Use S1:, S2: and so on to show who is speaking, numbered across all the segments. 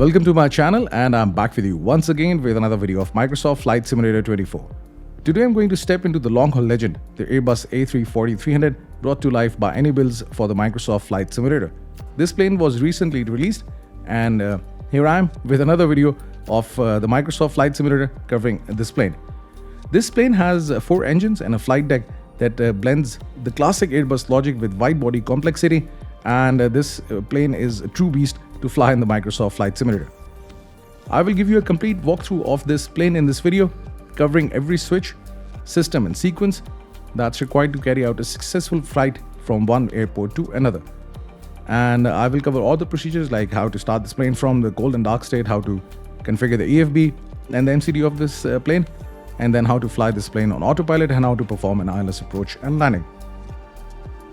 S1: Welcome to my channel, and I'm back with you once again with another video of Microsoft Flight Simulator 24. Today I'm going to step into the long-haul legend, the Airbus A340-300, brought to life by iniBuilds for the Microsoft Flight Simulator. This plane was recently released, and here I am with another video of the Microsoft Flight Simulator covering this plane. This plane has 4 engines and a flight deck that blends the classic Airbus logic with wide-body complexity, and this plane is a true beast to fly in the Microsoft Flight Simulator. I will give you a complete walkthrough of this plane in this video, covering every switch, system and sequence that's required to carry out a successful flight from one airport to another. And I will cover all the procedures like how to start this plane from the cold and dark state, how to configure the EFB and the MCDU of this plane, and then how to fly this plane on autopilot and how to perform an ILS approach and landing.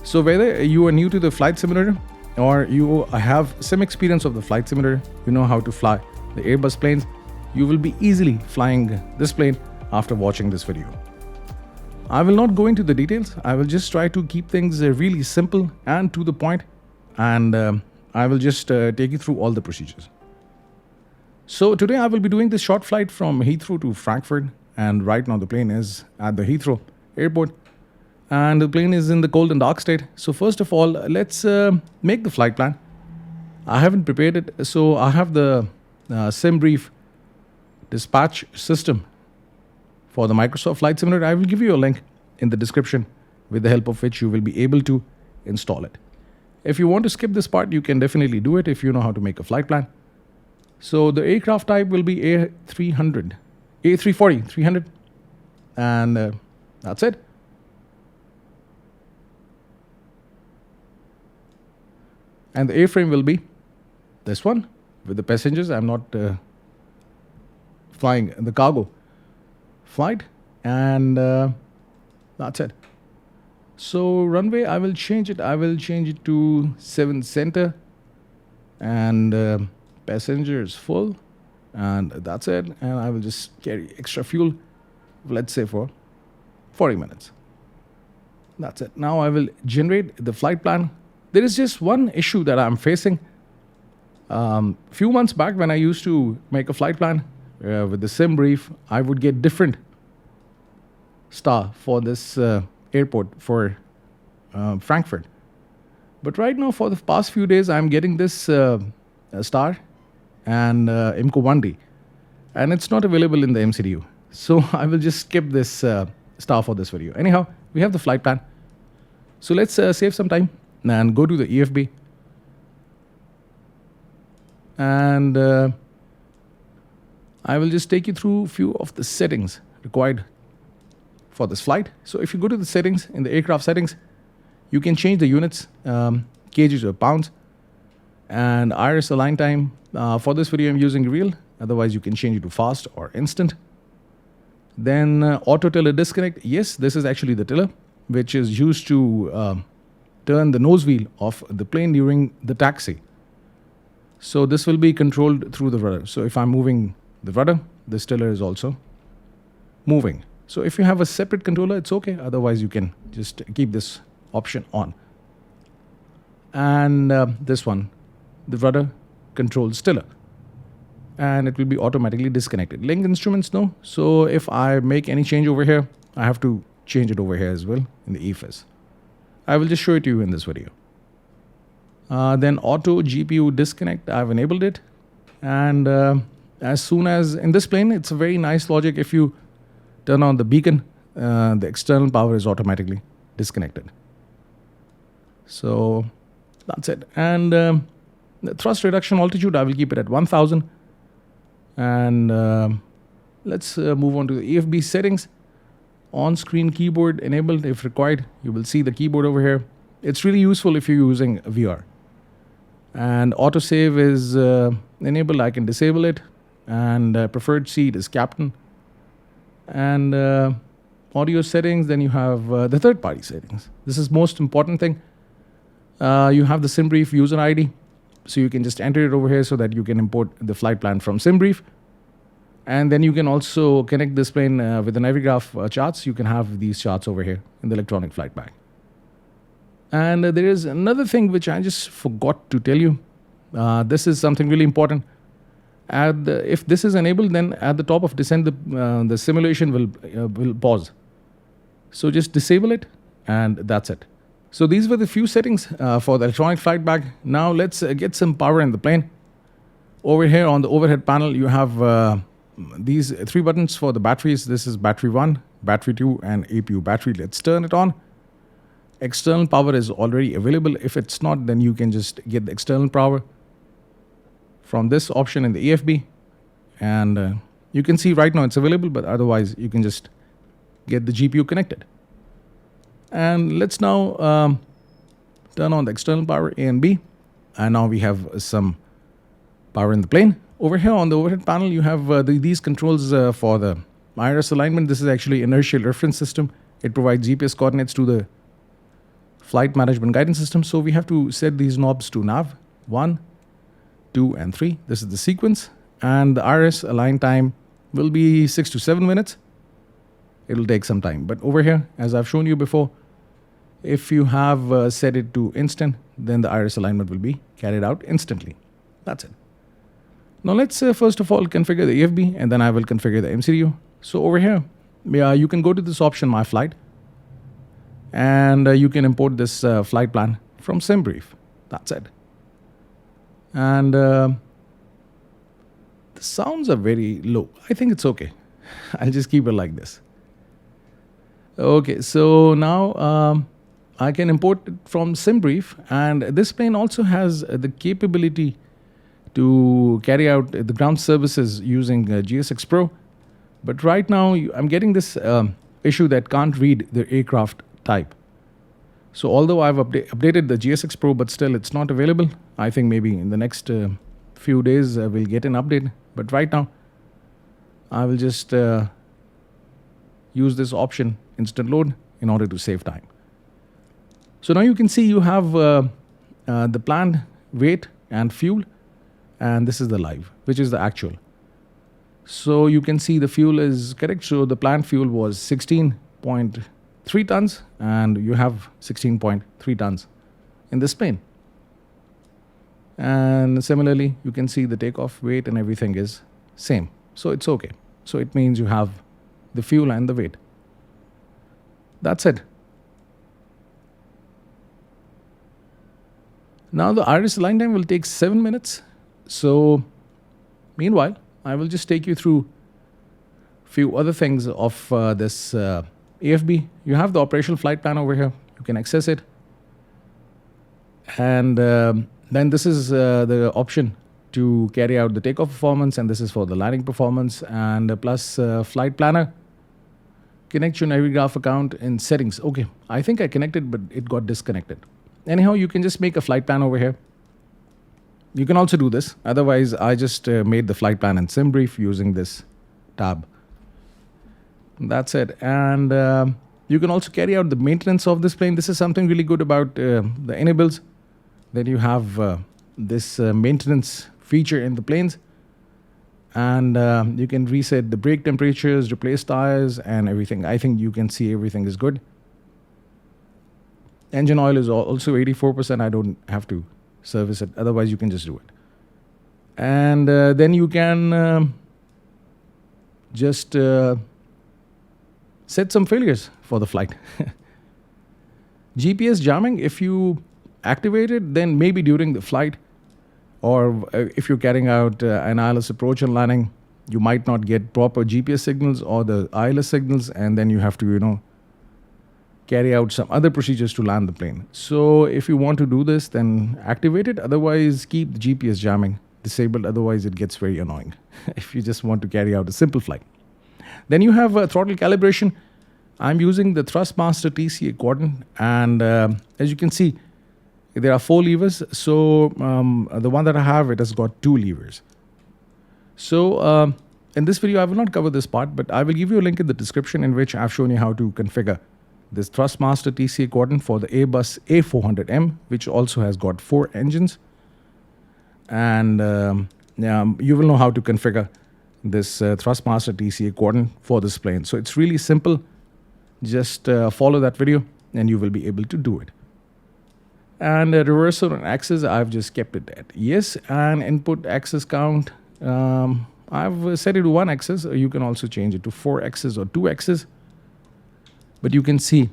S1: So whether you are new to the Flight Simulator or you have some experience of the Flight Simulator, you know how to fly the Airbus planes, you will be easily flying this plane after watching this video. I will not go into the details. I will just try to keep things really simple and to the point, and I will just take you through all the procedures. So today I will be doing this short flight from Heathrow to Frankfurt, and right now the plane is at the Heathrow airport. And the plane is in the cold and dark state. So first of all, let's make the flight plan. I haven't prepared it, so I have the Simbrief dispatch system for the Microsoft Flight Simulator. I will give you a link in the description with the help of which you will be able to install it. If you want to skip this part, you can definitely do it if you know how to make a flight plan. So the aircraft type will be A340-300, and that's it. And the airframe will be this one with the passengers. I'm not flying the cargo flight, and that's it. So runway, I will change it. I will change it to 7 center, and passengers full, and that's it. And I will just carry extra fuel, let's say for 40 minutes. That's it. Now I will generate the flight plan. There is just one issue that I'm facing. Few months back, when I used to make a flight plan with the Simbrief, I would get different star for this airport for Frankfurt. But right now, for the past few days, I'm getting this star and IMCO 1D, and it's not available in the MCDU. So I will just skip this star for this video. Anyhow, we have the flight plan. So let's save some time and go to the EFB, and I will just take you through a few of the settings required for this flight. So if you go to the settings, in the aircraft settings, you can change the units, kgs or pounds, and iris align time. For this video I'm using real, otherwise you can change it to fast or instant. Then auto tiller disconnect. Yes, this is actually the tiller which is used to turn the nose wheel of the plane during the taxi. So this will be controlled through the rudder. So if I'm moving the rudder, this tiller is also moving. So if you have a separate controller, it's okay. Otherwise, you can just keep this option on. And this one, the rudder controls tiller, and it will be automatically disconnected. Link instruments, no. So if I make any change over here, I have to change it over here as well in the EFS. I will just show it to you in this video. Then auto GPU disconnect, I've enabled it. And as soon as in this plane, it's a very nice logic. If you turn on the beacon, the external power is automatically disconnected. So that's it. And the thrust reduction altitude, I will keep it at 1000. And let's move on to the EFB settings. On-screen keyboard enabled if required. You will see the keyboard over here. It's really useful if you're using VR. And autosave is enabled. I can disable it. And preferred seat is captain. And audio settings, then you have the third-party settings. This is most important thing. You have the Simbrief user ID. So you can just enter it over here so that you can import the flight plan from Simbrief. And then you can also connect this plane with the Navigraph charts. You can have these charts over here in the electronic flight bag. And there is another thing which I just forgot to tell you. This is something really important. If this is enabled, then at the top of descent, the simulation will pause. So just disable it, and that's it. So these were the few settings for the electronic flight bag. Now let's get some power in the plane. Over here on the overhead panel, you have these 3 buttons for the batteries. This is battery 1, battery 2, and APU battery. Let's turn it on. External power is already available. If it's not, then you can just get the external power from this option in the EFB. And you can see right now it's available, but otherwise you can just get the GPU connected. And let's now turn on the external power A and B. And now we have some power in the plane. Over here on the overhead panel, you have these controls for the IRS alignment. This is actually inertial reference system. It provides GPS coordinates to the flight management guidance system. So we have to set these knobs to nav 1, 2, and 3. This is the sequence. And the IRS align time will be 6 to 7 minutes. It will take some time. But over here, as I've shown you before, if you have set it to instant, then the IRS alignment will be carried out instantly. That's it. Now let's first of all configure the EFB, and then I will configure the MCDU. So over here, you can go to this option, My Flight, and you can import this flight plan from Simbrief. That's it. And the sounds are very low. I think it's okay. I'll just keep it like this. Okay, so now I can import it from Simbrief, and this plane also has the capability to carry out the ground services using GSX Pro. But right now I'm getting this issue that can't read the aircraft type. So although I've updated the GSX Pro, but still it's not available. I think maybe in the next few days we'll get an update. But right now I will just use this option, instant load, in order to save time. So now you can see you have the planned weight and fuel, and this is the live, which is the actual. So you can see the fuel is correct. So the planned fuel was 16.3 tons, and you have 16.3 tons in this plane. And similarly, you can see the takeoff weight and everything is same. So it's okay. So it means you have the fuel and the weight. That's it. Now the IRS align time will take 7 minutes. So meanwhile, I will just take you through a few other things of this EFB. You have the operational flight plan over here. You can access it. And then this is the option to carry out the takeoff performance, and this is for the landing performance, and plus flight planner. Connect your Navigraph account in settings. Okay, I think I connected, but it got disconnected. Anyhow, you can just make a flight plan over here. You can also do this. Otherwise, I just made the flight plan in Simbrief using this tab. That's it. And you can also carry out the maintenance of this plane. This is something really good about the iniBuilds. Then you have this maintenance feature in the planes. And you can reset the brake temperatures, replace tires, and everything. I think you can see everything is good. Engine oil is also 84%. I don't have to service it. Otherwise, you can just do it. And then you can just set some failures for the flight. GPS jamming, if you activate it, then maybe during the flight, or if you're carrying out an ILS approach and landing, you might not get proper GPS signals or the ILS signals, and then you have to, carry out some other procedures to land the plane. So if you want to do this, then activate it. Otherwise, keep the GPS jamming disabled. Otherwise, it gets very annoying if you just want to carry out a simple flight. Then you have throttle calibration. I'm using the Thrustmaster TCA quadrant, and as you can see, there are 4 levers. So the one that I have, it has got 2 levers. So in this video, I will not cover this part, but I will give you a link in the description in which I've shown you how to configure this Thrustmaster TCA quadrant for the Airbus A340-300, which also has got 4 engines. And you will know how to configure this Thrustmaster TCA quadrant for this plane. So it's really simple. Just follow that video and you will be able to do it. And reversal and axis, I've just kept it at yes. And input axis count, I've set it to 1 axis. You can also change it to 4 axis or 2 axis. But you can see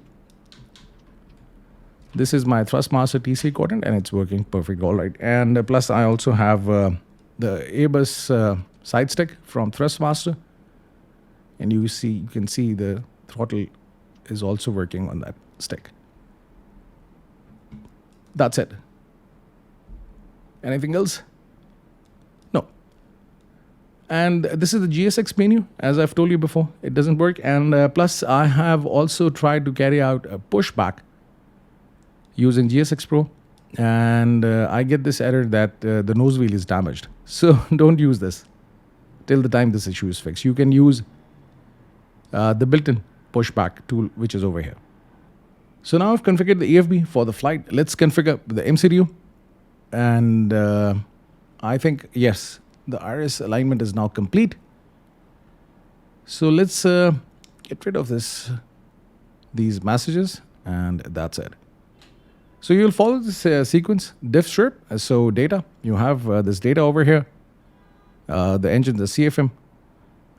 S1: this is my Thrustmaster TC quadrant and it's working perfect all right. And plus I also have the Airbus side stick from Thrustmaster. And you can see the throttle is also working on that stick. That's it. Anything else? No. And this is the GSX menu. As I've told you before, it doesn't work. And plus I have also tried to carry out a pushback using GSX Pro. And I get this error that the nose wheel is damaged. So don't use this till the time this issue is fixed. You can use the built-in pushback tool, which is over here. So now I've configured the EFB for the flight. Let's configure the MCDU. And I think, yes, the iris alignment is now complete. So let's get rid of these messages, and that's it. So you'll follow this sequence, diff strip. So data, you have this data over here, the engine, the CFM,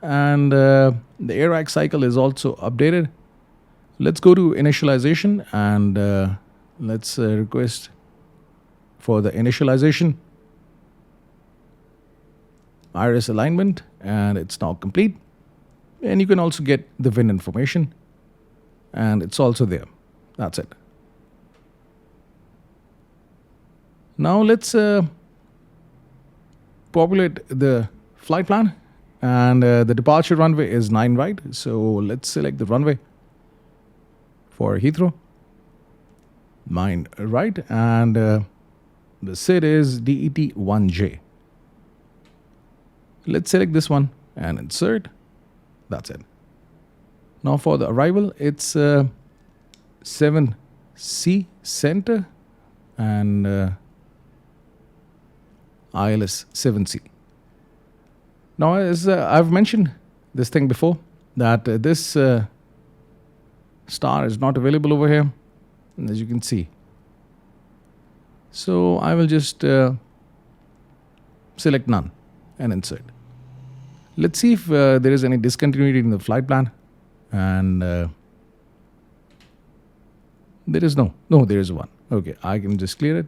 S1: and the air rack cycle is also updated. Let's go to initialization and let's request for the initialization iris alignment, and it's now complete. And you can also get the VIN information, and it's also there. That's it. Now let's populate the flight plan, and the departure runway is 9 right. So let's select the runway for Heathrow, 9 right, and the SID is DET1J. Let's select this one and insert. That's it. Now for the arrival, it's 7C center and ILS 7C. Now, as I've mentioned this thing before, that this star is not available over here, as you can see. So I will just select none and insert. Let's see if there is any discontinuity in the flight plan. And there is no. No, there is one. Okay, I can just clear it.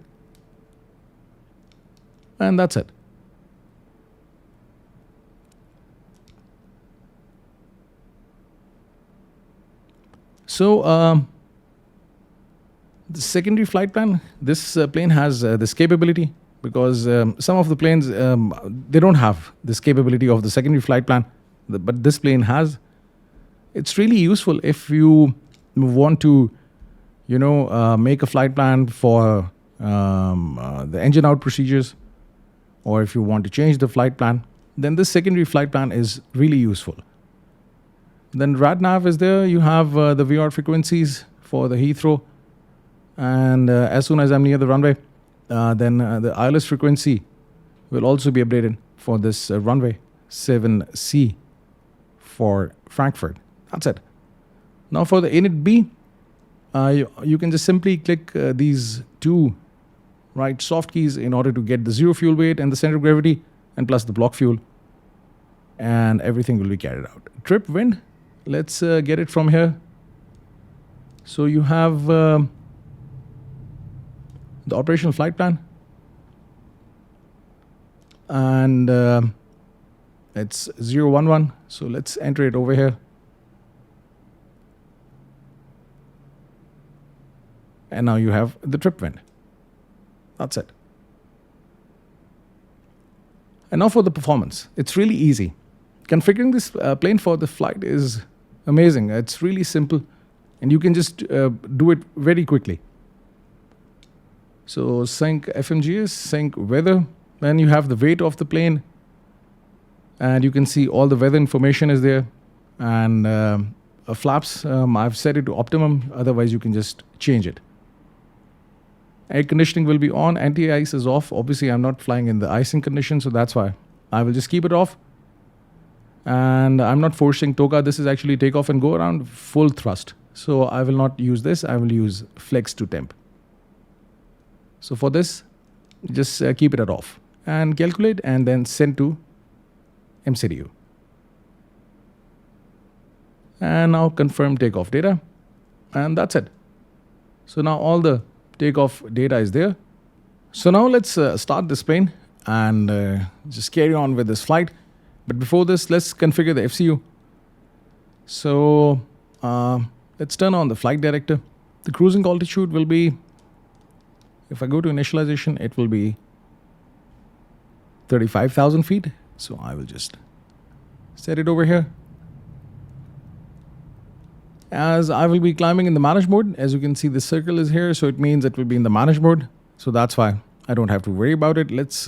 S1: And that's it. So the secondary flight plan, this plane has this capability, because some of the planes, they don't have this capability of the secondary flight plan, but this plane has. It's really useful if you want to, make a flight plan for the engine out procedures, or if you want to change the flight plan, then this secondary flight plan is really useful. Then RadNav is there. You have the VR frequencies for the Heathrow. And as soon as I'm near the runway, then the ILS frequency will also be updated for this runway 7C for Frankfurt. That's it. Now for the init B, you can just simply click these two soft keys in order to get the zero fuel weight and the center of gravity, and plus the block fuel, and everything will be carried out. Trip wind, let's get it from here. So you have the operational flight plan, and it's 011. So let's enter it over here. And now you have the trip wind. That's it. And now for the performance. It's really easy. Configuring this plane for the flight is amazing. It's really simple, and you can just do it very quickly. So sync FMGS, sync weather. Then you have the weight of the plane, and you can see all the weather information is there. And flaps, I've set it to optimum. Otherwise, you can just change it. Air conditioning will be on. Anti-ice is off. Obviously, I'm not flying in the icing condition, so that's why I will just keep it off. And I'm not forcing TOGA. This is actually takeoff and go around full thrust. So I will not use this. I will use flex to temp. So for this, just keep it at off and calculate, and then send to MCDU. And now confirm takeoff data. And that's it. So now all the takeoff data is there. So now let's start this plane and just carry on with this flight. But before this, let's configure the FCU. So let's turn on the flight director. The cruising altitude will be, if I go to initialization, it will be 35,000 feet. So I will just set it over here. As I will be climbing in the manage mode, as you can see, the circle is here, so it means it will be in the manage mode. So that's why I don't have to worry about it. Let's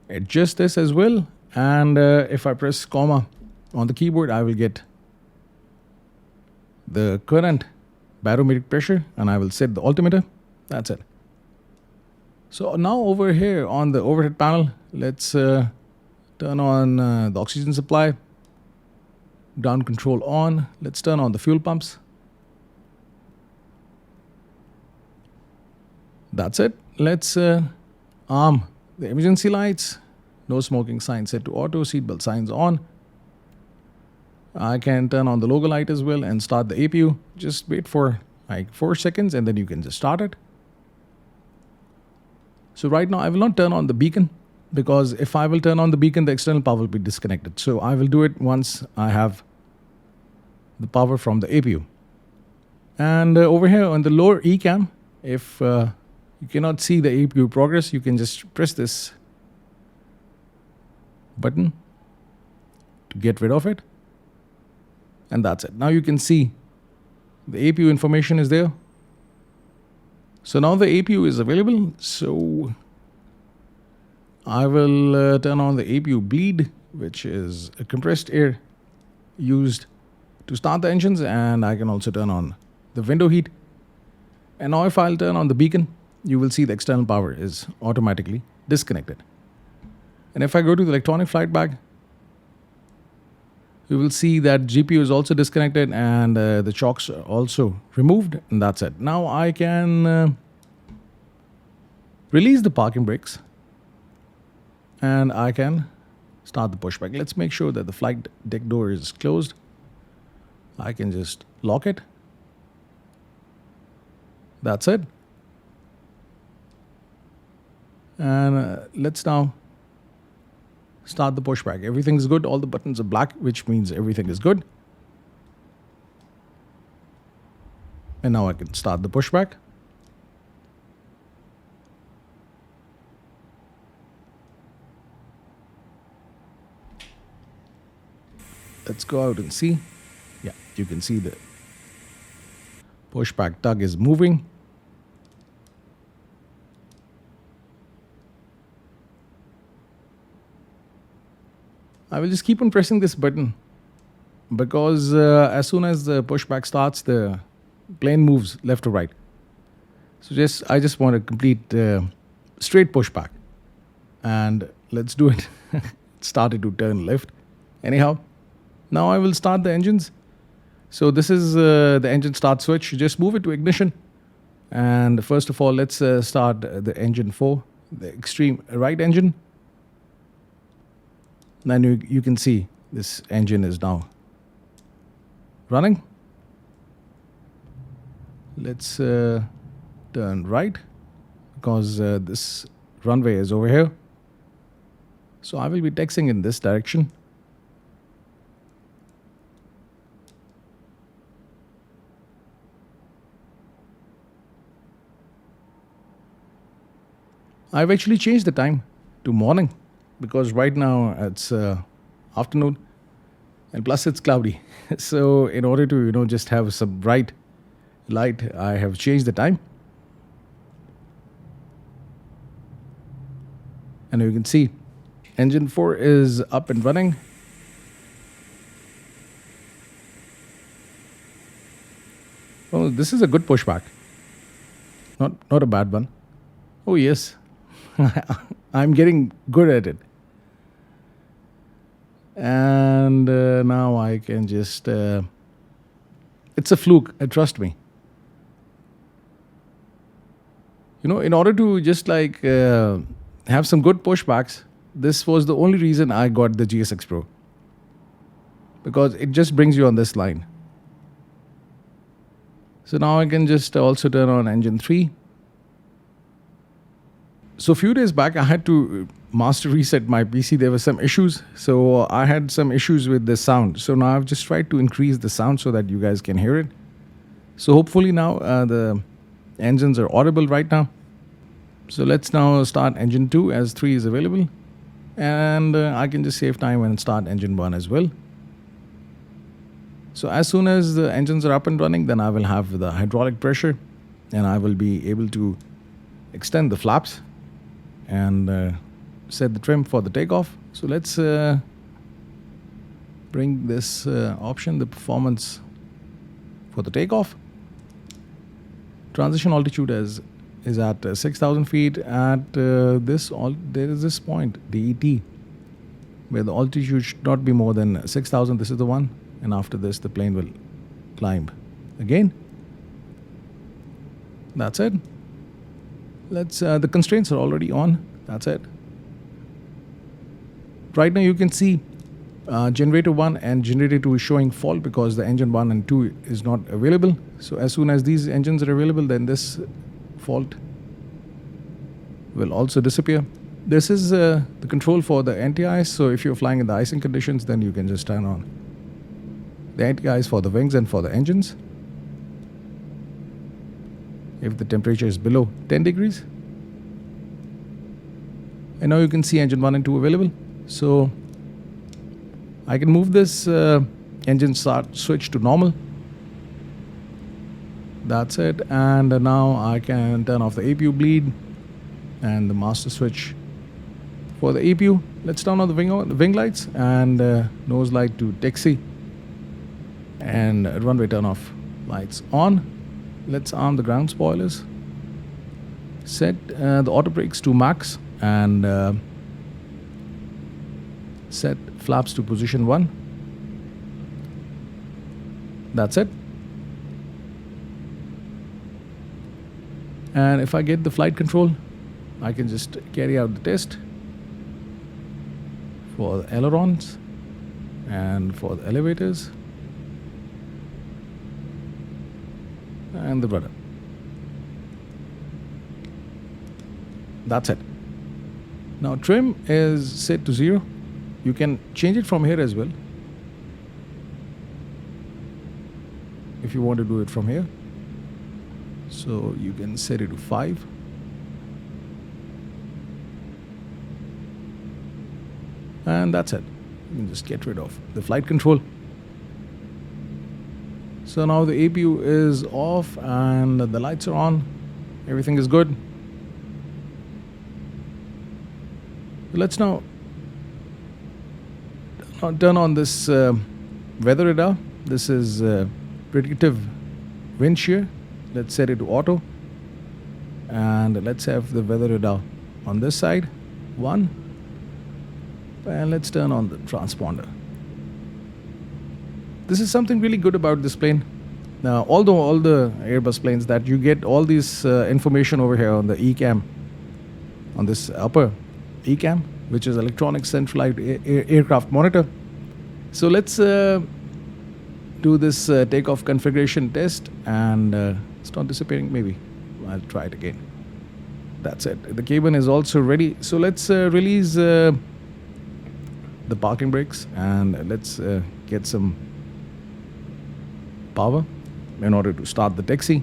S1: adjust this as well. And if I press comma on the keyboard, I will get the current barometric pressure, and I will set the altimeter. That's it. So now over here on the overhead panel, let's turn on the oxygen supply. Ground control on. Let's turn on the fuel pumps. That's it. Let's arm the emergency lights. No smoking sign set to auto. Seatbelt signs on. I can turn on the logo light as well and start the APU. Just wait for like 4 seconds and then you can just start it. So right now I will not turn on the beacon, because if I will turn on the beacon, the external power will be disconnected. So I will do it once I have the power from the APU. And over here on the lower ECAM, if you cannot see the APU progress, you can just press this button to get rid of it. And that's it. Now you can see the APU information is there. So now the APU is available. So I will turn on the APU bleed, which is a compressed air used to start the engines, and I can also turn on the window heat. And now if I'll turn on the beacon, you will see the external power is automatically disconnected. And if I go to the electronic flight bag, you will see that GPU is also disconnected and the chocks are also removed, and that's it. Now I can release the parking brakes and I can start the pushback. Let's make sure that the flight deck door is closed. I can just lock it. That's it. And let's now start the pushback. Everything is good. All the buttons are black, which means everything is good. And now I can start the pushback. Let's go out and see. Yeah, you can see the pushback tug is moving. I will just keep on pressing this button because as soon as the pushback starts, the plane moves left to right. So I just want to complete straight pushback. And let's do it. It started to turn left. Anyhow, now I will start the engines. So this is the engine start switch. Just move it to ignition. And first of all, let's start the engine 4, the extreme right engine. Then you can see this engine is now running. Let's turn right because this runway is over here. So I will be taxiing in this direction. I've actually changed the time to morning, because right now it's afternoon and plus it's cloudy. So in order to, just have some bright light, I have changed the time. And you can see engine 4 is up and running. Oh, this is a good pushback. Not a bad one. Oh yes, I'm getting good at it. And now I can just, it's a fluke, trust me. In order to just have some good pushbacks, this was the only reason I got the GSX Pro, because it just brings you on this line. So now I can just also turn on engine 3. So a few days back, I had to master reset my PC. There were some issues. So I had some issues with the sound. So now I've just tried to increase the sound so that you guys can hear it. So hopefully now the engines are audible right now. So let's now start engine 2 as 3 is available. And I can just save time and start engine 1 as well. So as soon as the engines are up and running, then I will have the hydraulic pressure and I will be able to extend the flaps and set the trim for the takeoff. So let's bring this option, the performance for the takeoff. Transition altitude is at 6,000 feet. At there is this point, the ET, where the altitude should not be more than 6,000. This is the one. And after this, the plane will climb again. That's it. The constraints are already on. That's it. Right now you can see generator 1 and generator 2 is showing fault because the engine 1 and 2 is not available. So as soon as these engines are available, then this fault will also disappear. This is the control for the anti-ice. So if you're flying in the icing conditions, then you can just turn on the anti-ice for the wings and for the engines. If the temperature is below 10 degrees. And now you can see engine 1 and 2 available. So I can move this engine start switch to normal. That's it. And now I can turn off the APU bleed and the master switch for the APU. Let's turn on the wing lights and nose light to taxi. And runway turn off lights on. Let's arm the ground spoilers. Set the auto brakes to max and set flaps to position 1. That's it. And if I get the flight control, I can just carry out the test for the ailerons and for the elevators and the rudder. That's it. Now trim is set to 0. You can change it from here as well if you want to do it from here. So you can set it to 5. And that's it. You can just get rid of the flight control. So now the APU is off and the lights are on. Everything is good. Let's now turn on this weather radar. This is predictive wind shear. Let's set it to auto. And let's have the weather radar on this side. 1. And let's turn on the transponder. This is something really good about this plane. Now, although all the Airbus planes that you get all this information over here on the ECAM, on this upper ECAM, which is electronic centralized aircraft monitor. So let's do this takeoff configuration test, and it's not disappearing. Maybe I'll try it again. That's it. The cabin is also ready. So let's release the parking brakes and let's get some power in order to start the taxi.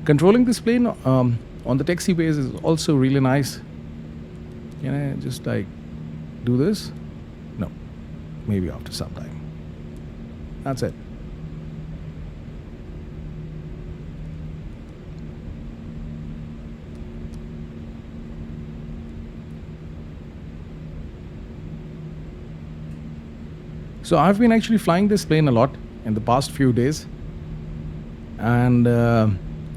S1: Controlling this plane on the taxi base is also really nice. Can I just like do this? No, maybe after some time. That's it. So I've been actually flying this plane a lot in the past few days, and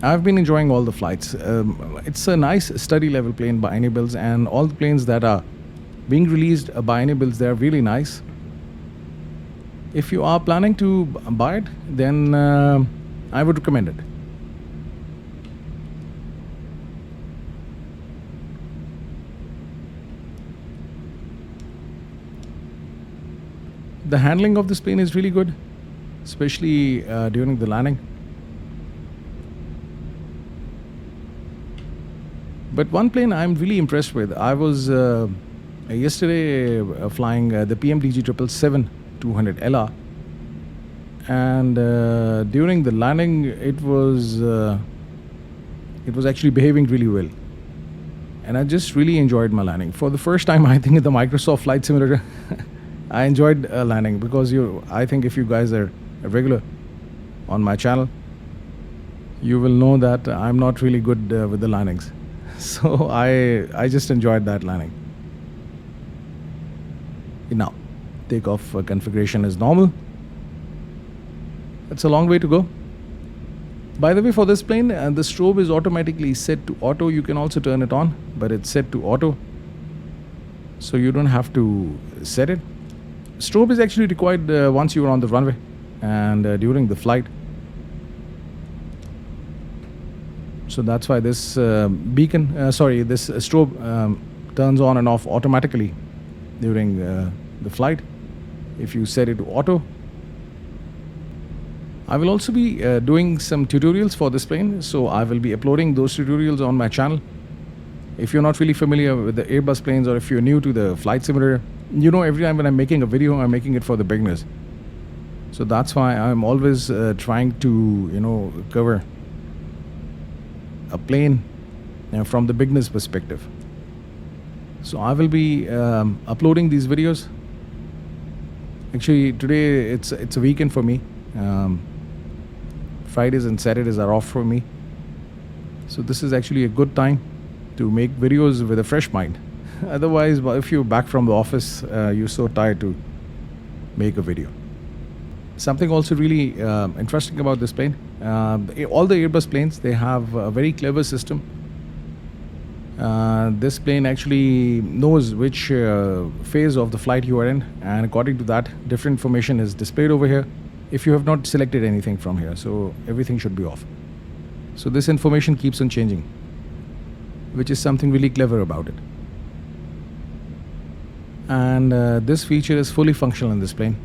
S1: I've been enjoying all the flights. It's a nice study level plane by iniBuilds, and all the planes that are being released by iniBuilds, they're really nice. If you are planning to buy it, then I would recommend it. The handling of this plane is really good, especially during the landing. But one plane I'm really impressed with. I was yesterday flying the PMDG 777-200 LR, and during the landing, it was actually behaving really well, and I just really enjoyed my landing. For the first time, I think in the Microsoft Flight Simulator, I enjoyed landing, because I think if you guys are a regular on my channel, you will know that I'm not really good with the landings. So I just enjoyed that landing. Now, takeoff configuration is normal. It's a long way to go. By the way, for this plane, the strobe is automatically set to auto. You can also turn it on, but it's set to auto, so you don't have to set it. Strobe is actually required once you are on the runway and during the flight. So that's why this this strobe turns on and off automatically during the flight if you set it to auto. I will also be doing some tutorials for this plane, so I will be uploading those tutorials on my channel. If you're not really familiar with the Airbus planes, or if you're new to the flight simulator, you know, every time when I'm making a video, I'm making it for the beginners. So that's why I'm always trying to, cover a plane from the beginner's perspective. So I will be uploading these videos. Actually, today it's a weekend for me. Fridays and Saturdays are off for me. So this is actually a good time to make videos with a fresh mind. Otherwise, if you're back from the office, you're so tired to make a video. Something also really interesting about this plane, all the Airbus planes, they have a very clever system. This plane actually knows which phase of the flight you are in, and according to that, different information is displayed over here if you have not selected anything from here. So everything should be off. So this information keeps on changing, which is something really clever about it. And this feature is fully functional in this plane.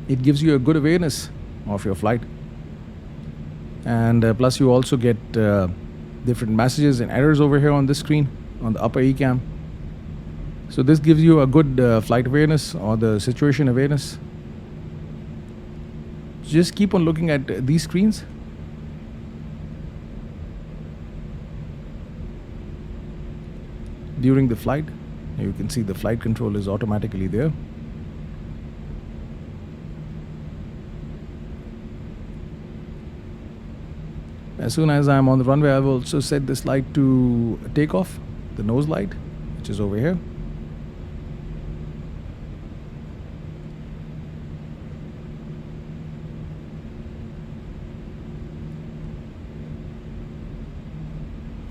S1: It gives you a good awareness of your flight, and plus you also get different messages and errors over here on this screen on the upper ECAM. So this gives you a good flight awareness or the situation awareness. Just keep on looking at these screens. During the flight, you can see the flight control is automatically there. As soon as I'm on the runway, I will also set this light to takeoff, the nose light, which is over here.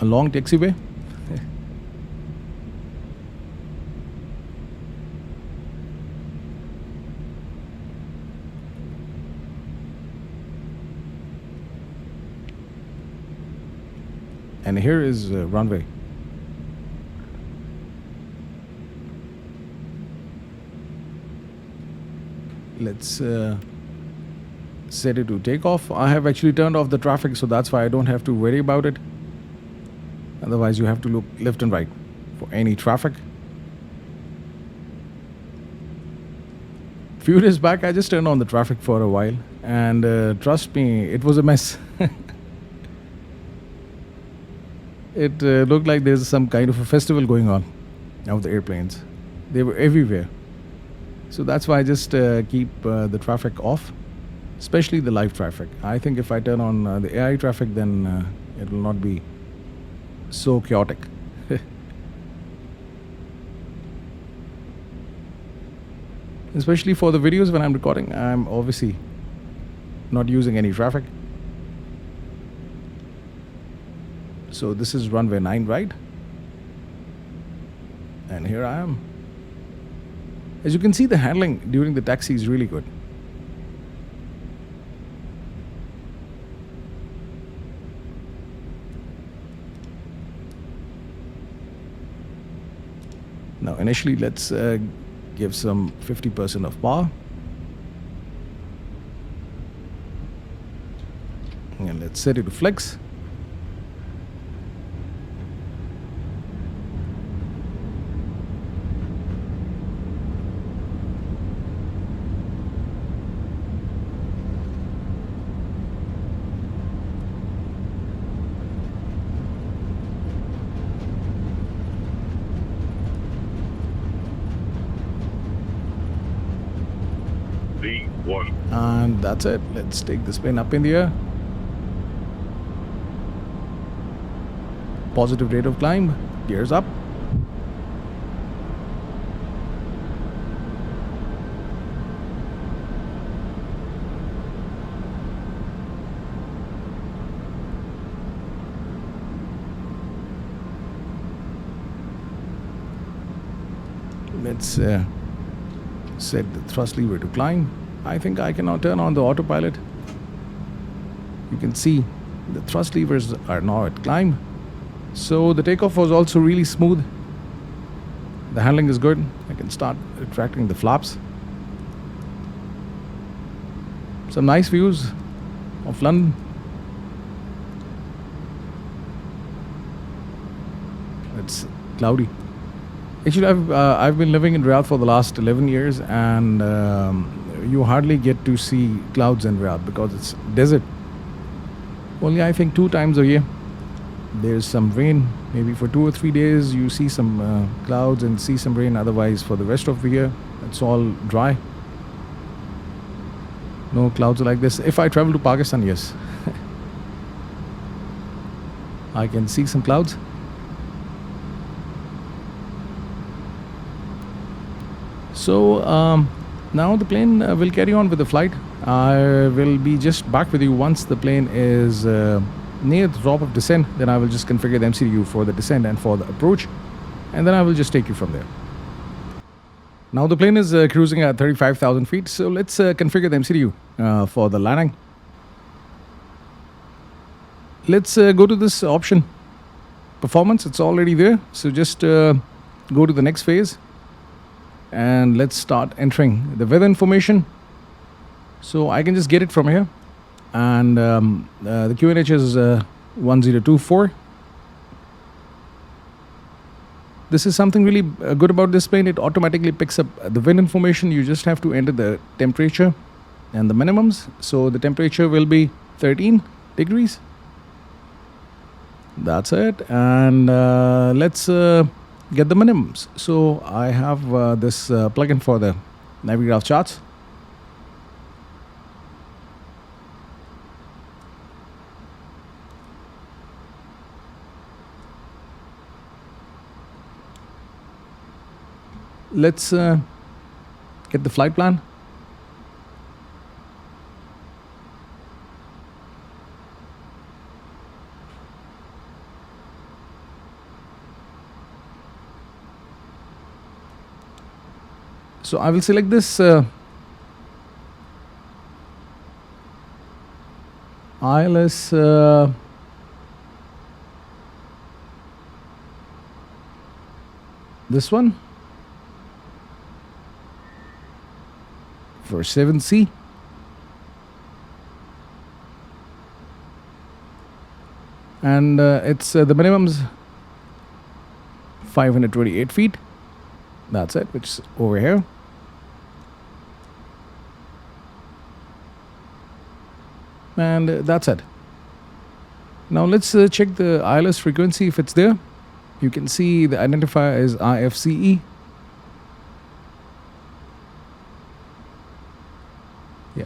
S1: A long taxiway. And here is runway. Let's set it to takeoff. I have actually turned off the traffic, so that's why I don't have to worry about it. Otherwise, you have to look left and right for any traffic. Few days back, I just turned on the traffic for a while, and trust me, it was a mess. It looked like there's some kind of a festival going on of the airplanes. They were everywhere. So that's why I just keep the traffic off, especially the live traffic. I think if I turn on the AI traffic, then it will not be so chaotic. Especially for the videos when I'm recording, I'm obviously not using any traffic. So this is runway 9, right? And here I am. As you can see, the handling during the taxi is really good. Now initially let's give some 50% of power. And let's set it to flex. And that's it. Let's take this plane up in the air. Positive rate of climb. Gears up. Let's set the thrust lever to climb. I think I can now turn on the autopilot. You can see the thrust levers are now at climb. So the takeoff was also really smooth. The handling is good. I can start retracting the flaps. Some nice views of London. It's cloudy. Actually, I've been living in Riyadh for the last 11 years, and you hardly get to see clouds in Riyadh because it's desert. Only I think 2 times a year there's some rain. Maybe for 2 or 3 days you see some clouds and see some rain. Otherwise, for the rest of the year, it's all dry. No clouds like this. If I travel to Pakistan, yes, I can see some clouds. So now the plane will carry on with the flight. I will be just back with you once the plane is near the top of descent. Then I will just configure the MCDU for the descent and for the approach, and then I will just take you from there. Now the plane is cruising at 35,000 feet, so let's configure the MCDU for the landing. Let's go to this option, performance. It's already there, so just go to the next phase. And let's start entering the weather information. So I can just get it from here. And the QNH is 1024. This is something really good about this plane. It automatically picks up the wind information. You just have to enter the temperature and the minimums. So the temperature will be 13 degrees. That's it. And let's get the minimums. So I have this plugin for the Navigraph charts. Let's get the flight plan. So I will select this ILS this one for 7C. And it's the minimum's 528 feet. That's it, which is over here. And that's it. Now let's check the ILS frequency if it's there. You can see the identifier is IFCE. Yeah,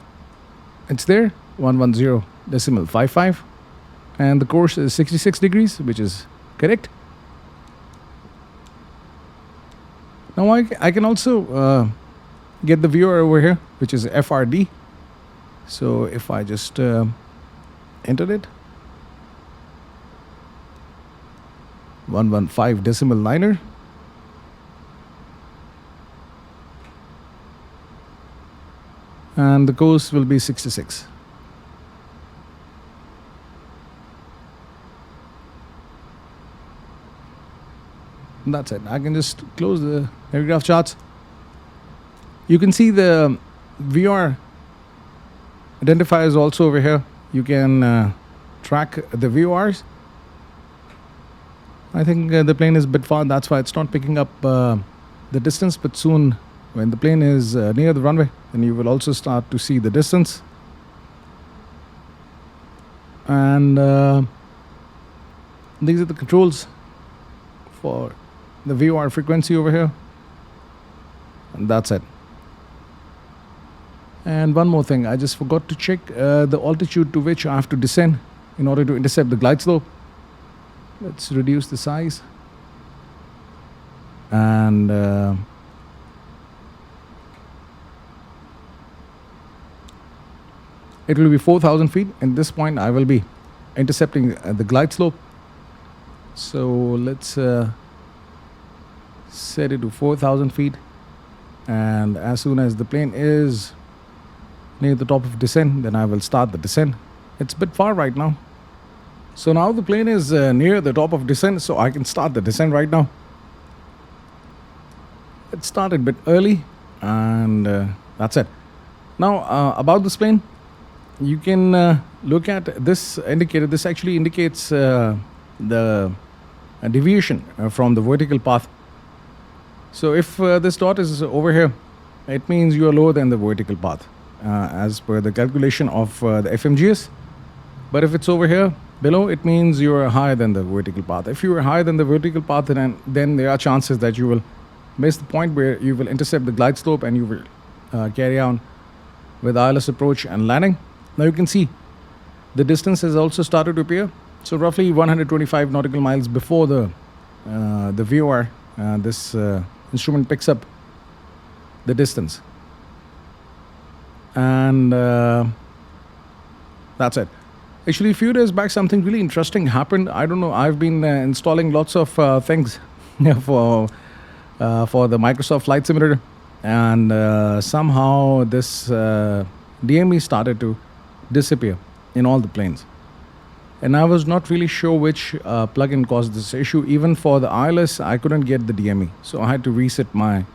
S1: it's there, 110.55. And the course is 66 degrees, which is correct. Now I can also get the viewer over here, which is FRD. So if I just enter it, 115 decimal liner. And the course will be 66. And that's it. I can just close the aircraft charts. You can see the VR identifiers also over here. You can track the VORs. I think the plane is a bit far, that's why it's not picking up the distance, but soon when the plane is near the runway, then you will also start to see the distance. And these are the controls for the VOR frequency over here. And that's it. And one more thing, I just forgot to check the altitude to which I have to descend in order to intercept the glide slope. Let's reduce the size. And it will be 4,000 feet. At this point, I will be intercepting the glide slope. So let's set it to 4,000 feet. And as soon as the plane is near the top of descent, then I will start the descent. It's a bit far right now. So now the plane is near the top of descent, so I can start the descent right now. It started a bit early, and that's it. Now, about this plane, you can look at this indicator. This actually indicates the deviation from the vertical path. So if this dot is over here, it means you are lower than the vertical path as per the calculation of the FMGS. But if it's over here below, it means you are higher than the vertical path. If you are higher than the vertical path, then there are chances that you will miss the point where you will intercept the glide slope and you will carry on with ILS approach and landing. Now you can see the distance has also started to appear. So roughly 125 nautical miles before the VOR, this instrument picks up the distance. And that's it. Actually, a few days back, something really interesting happened. I don't know. I've been installing lots of things for the Microsoft Flight Simulator, and somehow this DME started to disappear in all the planes. And I was not really sure which plugin caused this issue. Even for the ILS, I couldn't get the DME, so I had to reset my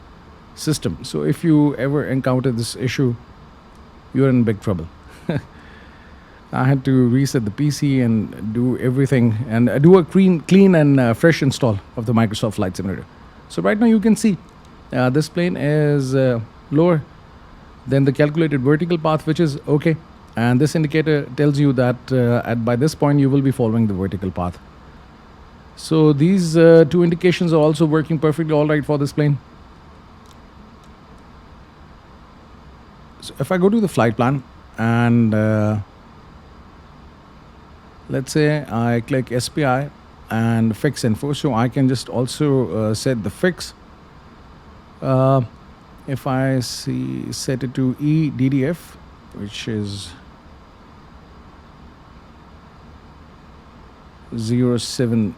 S1: system. So if you ever encounter this issue, you're in big trouble. I had to reset the PC and do everything and do a clean and fresh install of the Microsoft Flight Simulator. So right now you can see this plane is lower than the calculated vertical path, which is okay. And this indicator tells you that by this point you will be following the vertical path. So these two indications are also working perfectly all right for this plane. So if I go to the flight plan and let's say I click SPI and fix info, so I can just also set the fix. If I set it to EDDF, which is 07C,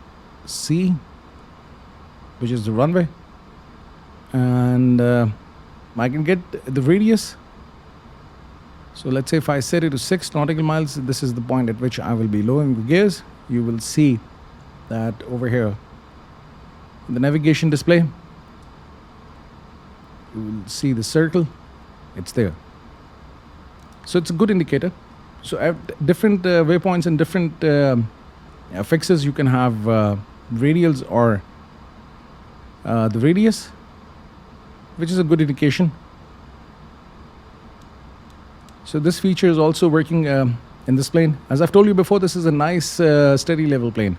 S1: which is the runway, and I can get the radius. So let's say if I set it to 6 nautical miles, this is the point at which I will be lowering the gears. You will see that over here, the navigation display, you will see the circle, it's there. So it's a good indicator. So at different waypoints and different fixes, you can have radials or the radius, which is a good indication. So this feature is also working in this plane. As I've told you before, this is a nice steady level plane.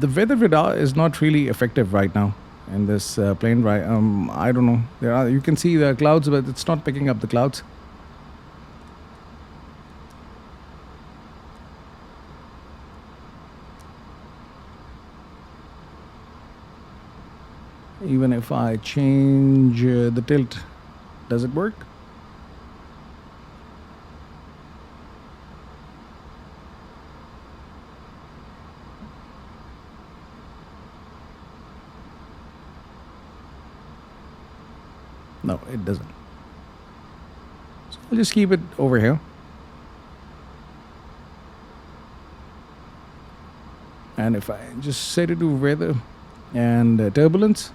S1: The weather radar is not really effective right now in this plane, right? I don't know. You can see the clouds, but it's not picking up the clouds. Even if I change the tilt, does it work? No, it doesn't. So I'll just keep it over here. And if I just set it to weather and turbulence,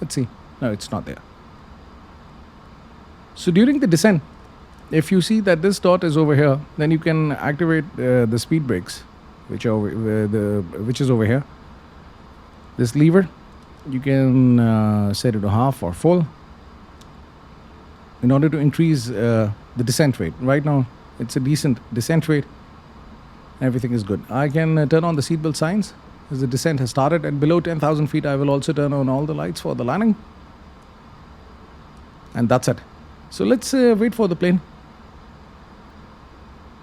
S1: let's see. No, it's not there. So during the descent, if you see that this dot is over here, then you can activate the speed brakes, which is over here. This lever, you can set it to half or full in order to increase the descent rate. Right now, it's a decent descent rate. Everything is good. I can turn on the seatbelt signs as the descent has started. At below 10,000 feet, I will also turn on all the lights for the landing. And that's it. So let's wait for the plane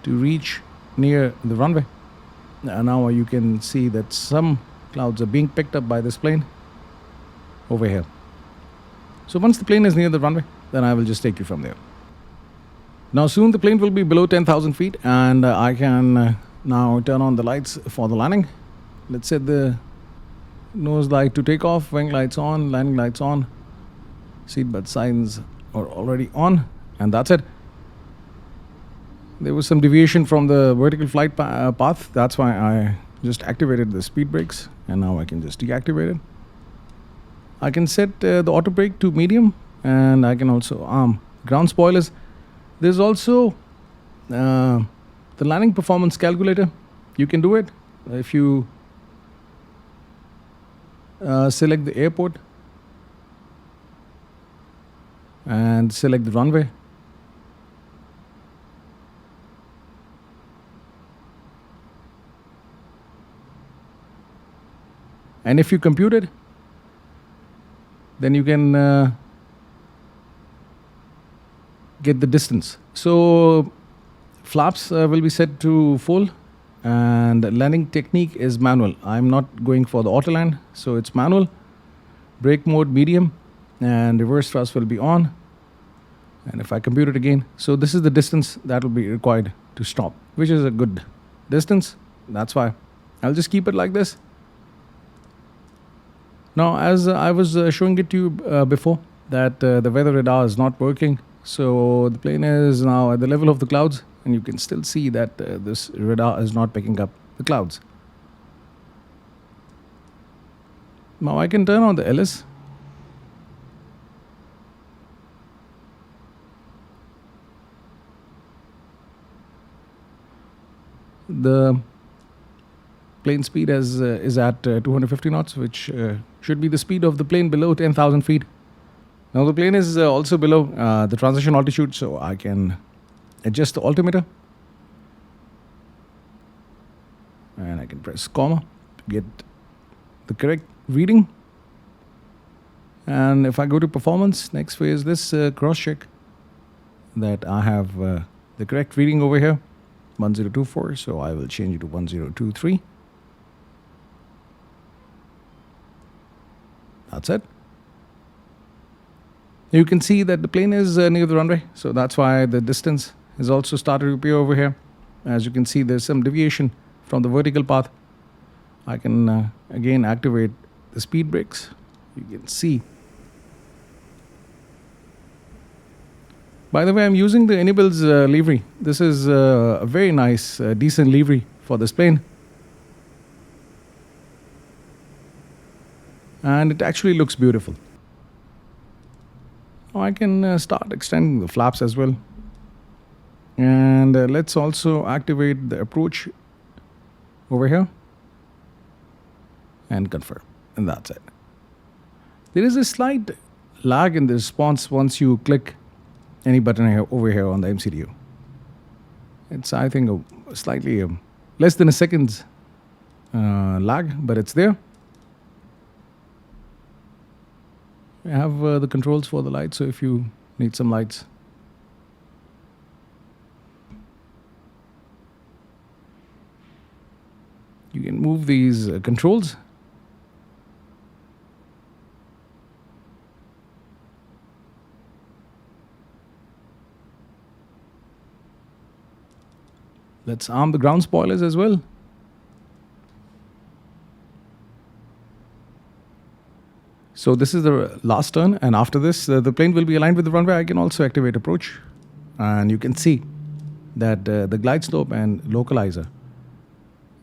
S1: to reach near the runway. Now you can see that some clouds are being picked up by this plane over here. So once the plane is near the runway, then I will just take you from there. Now soon the plane will be below 10,000 feet and I can now turn on the lights for the landing. Let's set the nose light to take off, wing lights on, landing lights on, seatbelt signs are already on, and that's it. There was some deviation from the vertical flight path. That's why I just activated the speed brakes, and now I can just deactivate it. I can set the auto brake to medium, and I can also arm ground spoilers. There's also the landing performance calculator. You can do it if you select the airport and select the runway. And if you compute it, then you can get the distance. So flaps will be set to full, and landing technique is manual. I'm not going for the auto land, so it's manual. Brake mode medium, and reverse thrust will be on. And if I compute it again, so this is the distance that will be required to stop, which is a good distance. That's why I'll just keep it like this. Now, as I was showing it to you before, that the weather radar is not working. So the plane is now at the level of the clouds, and you can still see that this radar is not picking up the clouds. Now I can turn on the LS. The plane speed is at 250 knots, which should be the speed of the plane below 10,000 feet. Now the plane is also below the transition altitude, so I can adjust the altimeter. And I can press comma to get the correct reading. And if I go to performance, next phase, this cross check that I have the correct reading over here, 1024, so I will change it to 1023. That's it. You can see that the plane is near the runway, so that's why the distance has also started to appear over here. As you can see, there's some deviation from the vertical path. I can again activate the speed brakes. You can see. By the way, I'm using the iniBuilds livery. This is a very nice, decent livery for this plane. And it actually looks beautiful. Now I can start extending the flaps as well. And let's also activate the approach over here. And confirm. And that's it. There is a slight lag in the response once you click any button here, over here on the MCDU. It's, I think, a slightly less than a second's lag, but it's there. We have the controls for the lights, so if you need some lights. You can move these controls. Let's arm the ground spoilers as well. So this is the last turn, and after this, the plane will be aligned with the runway. I can also activate approach, and you can see that the glide slope and localizer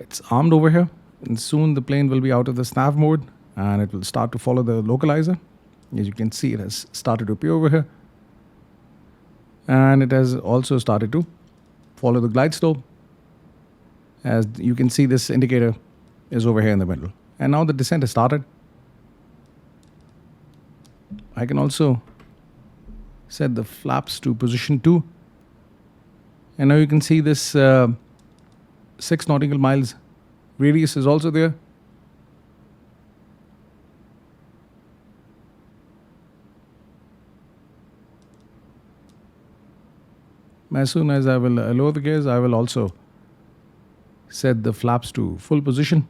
S1: It's armed over here, and soon the plane will be out of the nav mode and it will start to follow the localizer. As you can see, it has started to appear over here, and it has also started to follow the glide slope. As you can see, this indicator is over here in the middle, and now the descent has started. I can also set the flaps to position 2, and now you can see this 6 nautical miles radius is also there. As soon as I will lower the gears, I will also set the flaps to full position.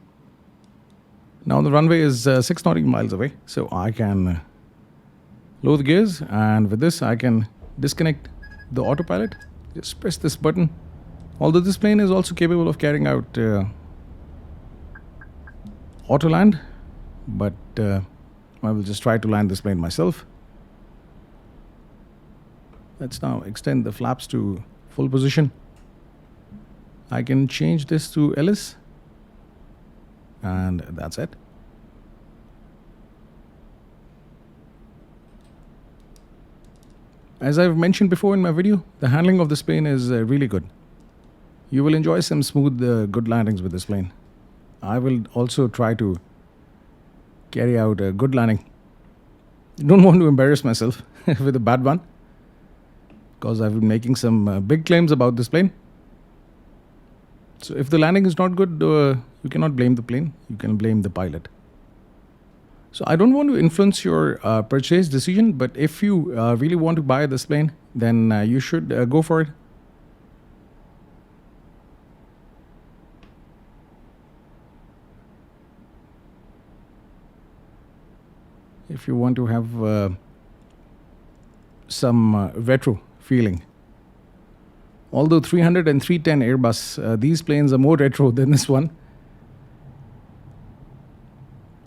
S1: Now the runway is 6 nautical miles away, so I can lower the gears, and with this I can disconnect the autopilot. Just press this button. Although this plane is also capable of carrying out auto land, but I will just try to land this plane myself. Let's now extend the flaps to full position. I can change this to LS, and that's it. As I've mentioned before in my video, the handling of this plane is really good. You will enjoy some smooth, good landings with this plane. I will also try to carry out a good landing. Don't want to embarrass myself with a bad one, because I've been making some big claims about this plane. So if the landing is not good, you cannot blame the plane, you can blame the pilot. So I don't want to influence your purchase decision, but if you really want to buy this plane, then you should go for it. If you want to have some retro feeling. Although 300 and 310 Airbus, these planes are more retro than this one.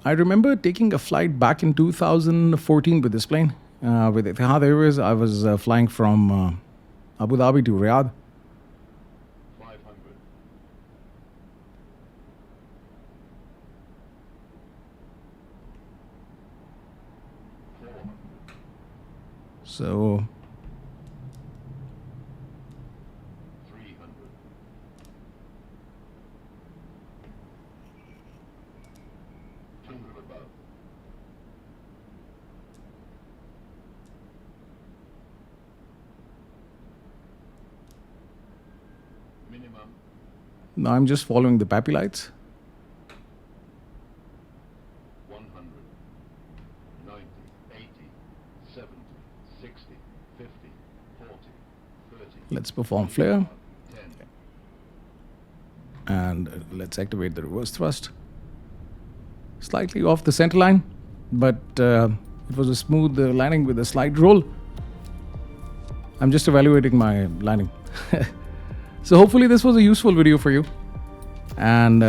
S1: I remember taking a flight back in 2014 with this plane. With Etihad Airways, I was flying from Abu Dhabi to Riyadh.
S2: 500.
S1: So
S2: 300. 200 above. Minimum.
S1: now I'm just following the PAPI lights.
S2: 100. 90. 80. 70. 60. 50. 40. 30.
S1: Let's perform flare,
S2: 10.
S1: and let's activate the reverse thrust. Slightly off the center line, but it was a smooth landing with a slight roll. I'm just evaluating my landing. So hopefully this was a useful video for you. And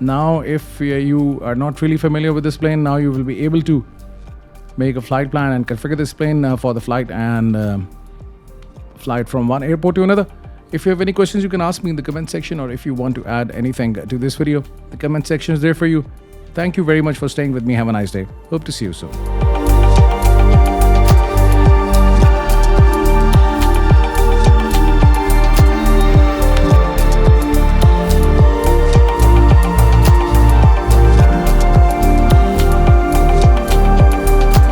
S1: now if you are not really familiar with this plane, now you will be able to make a flight plan and configure this plane for the flight and flight from one airport to another. If you have any questions, you can ask me in the comment section, or if you want to add anything to this video, the comment section is there for you. Thank you very much for staying with me. Have a nice day. Hope to see you soon.